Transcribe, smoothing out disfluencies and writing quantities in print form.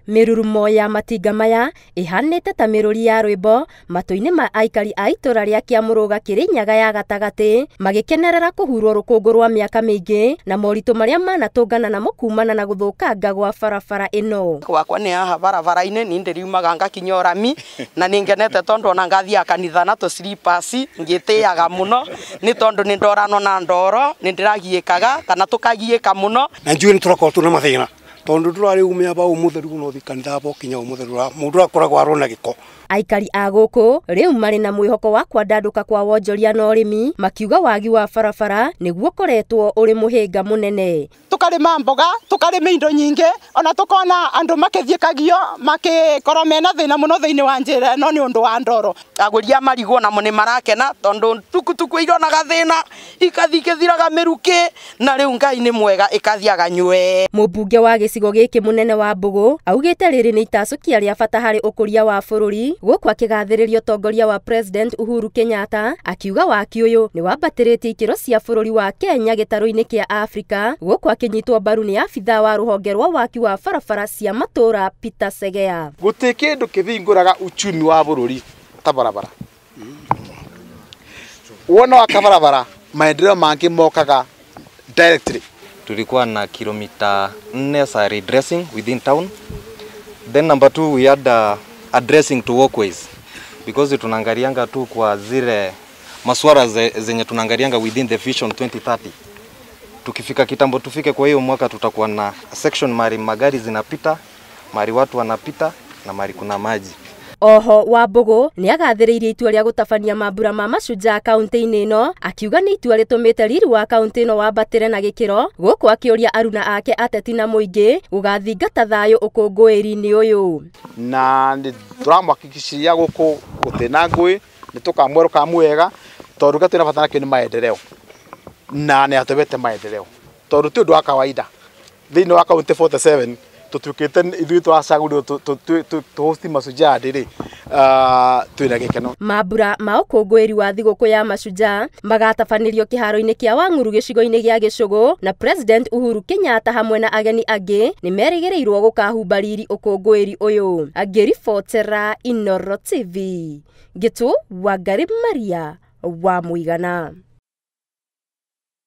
Mirurumo ya matinga maya ihanite ta miruri ya rwimbo matu-ini ma aikari a itura ria Kiamũrũga Kirinyaga ya gatagati magikenerera kuhurwo rukungu rwa miaka mingi na moritu maria manatungana namo kumana na guthukanga gwa barabara ino. Gwakwa ni haha barabara-ini ni ndiriumaga ngakinya Urami na ningenete tondu ona ngathia kanitha na tu slippers ngitiaga muno ni tondu ni ndorano na ndoro ni ndiragiikaga kana tukagiika muno na njui ni turakorwo tuna mathina tondu turari umia ba umutheru no thikanitha bo kinya umutheru mundu akoragwo arona giko. Aikari a guku riu mari na mwihoko wa kwandanduka kwa wonjoria na urimi makiuga wagi wa barabara niguo koretwo uri muhinga munene. Tukarima mboga tukarima indo nyingi ona tukona andu makithiekagio makikorwo mena thina muno thiini wa njira no ni undu wa ndoro. Aguri a marigo na muni marakena tondu tukutuku ironaga thina ikathi ikithiraga miruki na riu Ngai ni mwega ikathiaga nywe. Mubunge wa gicigo giki munene wa Mbugu augite riri ni itacukia ria bata hari ukuria wa bururi guku akigathiririo tongoria wa President Uhuru Kenyatta akiuga waki uyu ni wambatiritie ikiro cia bururi wa Kenya gitaru-ini kia Afrika guku akinyitwo mbaru ni abitha wa ruhonge rwa waki wa barabara cia matura Peter Segea. Guti kindu kithinguraga uchumi wa bururi ta barabara. Wona wa barabara maendeleo mangi mokaga directly. Tulikuwa na kilomita 4 za redressing within town. Then number 2 we had addressing to walkways because tunaangalianga tu kwa zile masuala zenye tunaangalianga within the vision 2030. Tukifika kitambo tufike kwa hiyo mwaka tutakuwa na section mari magari zinapita, mari watu wanapita na mari kuna maji. Oho wa Mbugu ni agathiriirie itua ria gutabania mambura ma Mashujaa kaunti-ini ino akiuga ni itua ritumite riri wa kaunti ino wambatire na gikiro guku akiuria aruna ake ateti na muingi gugathingata thayo ukungwiri-ini uyu na turamwakikishia guku gutina ngui ni tukamweruka mwega tondu gatina batana kini maendeleo na ni atubete maendeleo tondu ti undu wa kawaida thiini wa kaunti 47 tutukite ithui twacagũrirwo tuhosti Mashujaa ndiri twina gikeno. Mambura ma ukungwiri wa thiguku ya Mashujaa magatabanirio kiharo-ini kia Wang'uru gicigo-ini gia Gicugu na President Uhuru Kenyatta hamwe na ageni angi ni merigiriirwo gukahumba riri ukungwiri uyu. Angiribotera Inooro TV Gitu Wangari Maria wa Muigana.